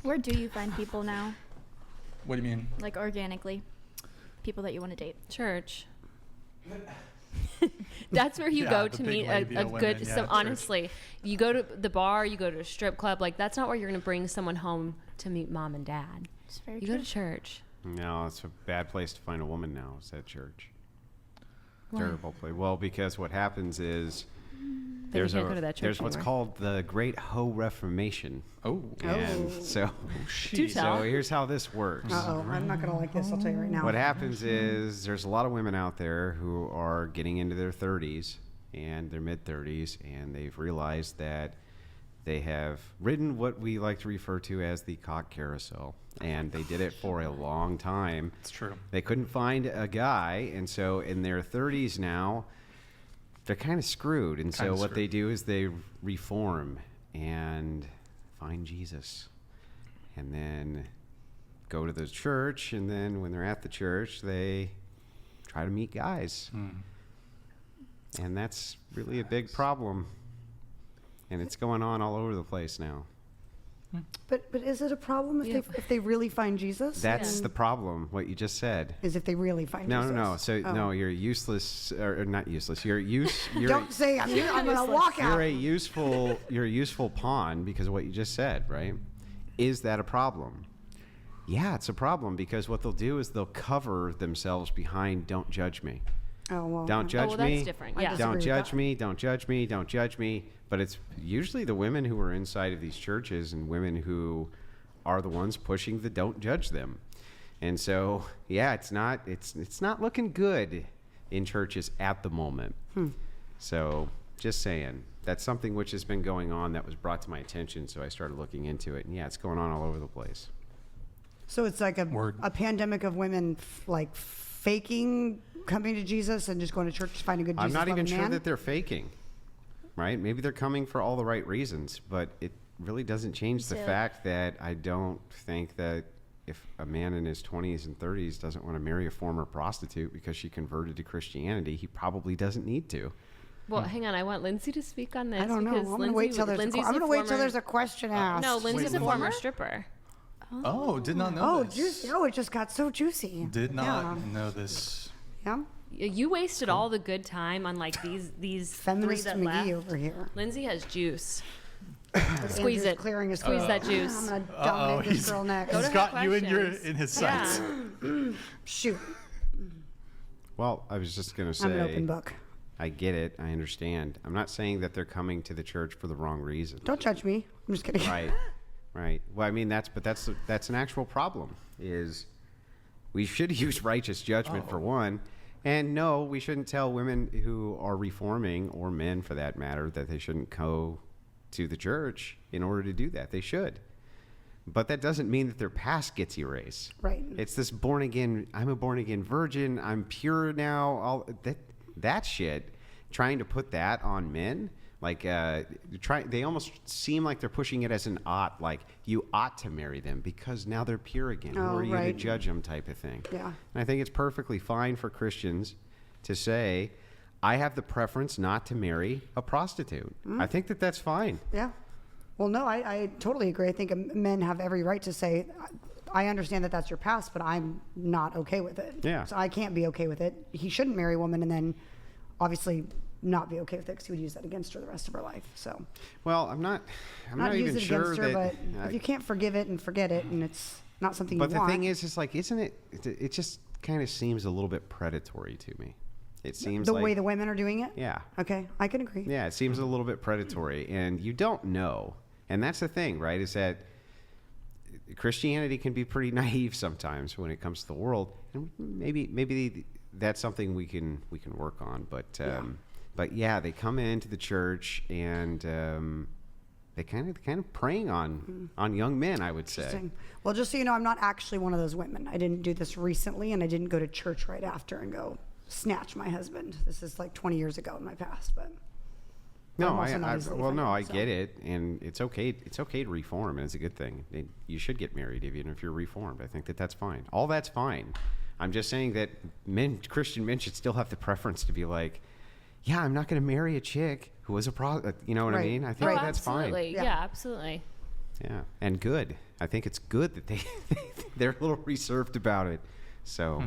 Where do you find people now? What do you mean? Like organically, people that you want to date. Church. That's where you Yeah, go the to big meet labia a women, good. yeah, So church. honestly, you go to the bar, you go to a strip club. Like that's not where you're going to bring someone home to meet mom and dad. It's very You true. go to church. No, it's a bad place to find a woman now, is at church. Why? Terrible place. Well, because what happens is Then you can't go to that church there's what's anymore. called the Great Hoe Reformation. Oh. And so, Do tell. so here's how this works. Uh-oh, I'm not going to like this, I'll tell you right now. What happens is there's a lot of women out there who are getting into their 30s and their mid 30s, and they've realized that they have ridden what we like to refer to as the cock carousel, and they did it for a long time. It's true. They couldn't find a guy, and so in their 30s now, they're kind of screwed. And so Kinda what they screwed. do is they reform and find Jesus, and then go to the church, and then when they're at the church, they try to meet guys. And that's really a big problem. And it's going on all over the place now. But is it a problem if they really find Jesus? That's And the problem, what you just said. is if they really find No, Jesus. no, no. So, Oh. no, you're useless, or not useless. You're Don't say I'm going to walk out. you're a useful pawn because of what you just said, right? Is that a problem? Yeah, it's a problem because what they'll do is they'll cover themselves behind "Don't judge me." Oh, well. Don't judge well, me. that's different, I yeah. disagree Don't with judge that. me. Don't judge me. Don't judge me. But it's usually the women who are inside of these churches and women who are the ones pushing the "don't judge them." And so, yeah, it's not looking good in churches at the moment. So, just saying, that's something which has been going on that was brought to my attention. So I started looking into it, and yeah, it's going on all over the place. So it's like Word. a pandemic of women like faking coming to Jesus and just going to church to find a good Jesus I'm not even loving sure man? that they're faking, right? Maybe they're coming for all the right reasons, but it really doesn't change the So- fact that I don't think that if a man in his 20s and 30s doesn't want to marry a former prostitute because she converted to Christianity, he probably doesn't need to. Well, hang on. I want Lindsay to speak on this. I don't know. because I'm going to wait till there's Lindsay's I'm going to wait till former- there's a question asked. No, Lindsay's a Lindsay? former stripper. Oh, did not know Oh, this. juicy. Oh, it just got so juicy. Did not know this. Yeah. You wasted all the good time on like these three Feminist that McGee left. over here. Lindsay has juice. Andrew's Squeeze it. Clearing his Squeeze that juice. I'm going to dominate this girl next. Go He's to got her you in questions. his sights. Yeah. Shoot. Well, I was just going to I'm an say, open book. I get it. I understand. I'm not saying that they're coming to the church for the wrong reason. Don't judge me. I'm just kidding. Right, right. Well, I mean, that's an actual problem. Is we should use righteous judgment for one, and no, we shouldn't tell women who are reforming or men for that matter that they shouldn't go to the church in order to do that. They should, but that doesn't mean that their past gets erased. Right. It's this born again. I'm a born again virgin. I'm pure now. All that shit. Trying to put that on men. Like, they almost seem like they're pushing it as an ought, like you ought to marry them because now they're pure again. Who Oh, are you right. to judge them type of thing? Yeah. And I think it's perfectly fine for Christians to say, I have the preference not to marry a prostitute. I think that that's fine. Yeah. Well, no, I totally agree. I think men have every right to say, I understand that that's your past, but I'm not okay with it. Yeah. So I can't be okay with it. He shouldn't marry a woman and then obviously not be okay with it because he would use that against her the rest of her life. So Well, I'm not not use even it sure against her, that. but if you can't forgive it and forget it and it's not something But you the want. thing is like, isn't it? It just kind of seems a little bit predatory to me. It seems the like, way the women are doing it? Yeah. Okay, I can agree. Yeah, it seems a little bit predatory, and you don't know. And that's the thing, right? Is that Christianity can be pretty naive sometimes when it comes to the world, and maybe that's something we can work on. But yeah, they come into the church and they kind of preying on young men, I would say. Interesting. Well, just so you know, I'm not actually one of those women. I didn't do this recently, and I didn't go to church right after and go snatch my husband. This is like 20 years ago in my past, but No, I'm also not easily offended, I so. get it, and it's okay. It's okay to reform, and it's a good thing. You should get married even if you're reformed. I think that's fine. All that's fine. I'm just saying that Christian men should still have the preference to be like, yeah, I'm not going to marry a chick who was a you know what I Right. mean? I think Right. that's fine. Absolutely. Yeah. Yeah, absolutely. Yeah, and good. I think it's good that they're a little reserved about it. So,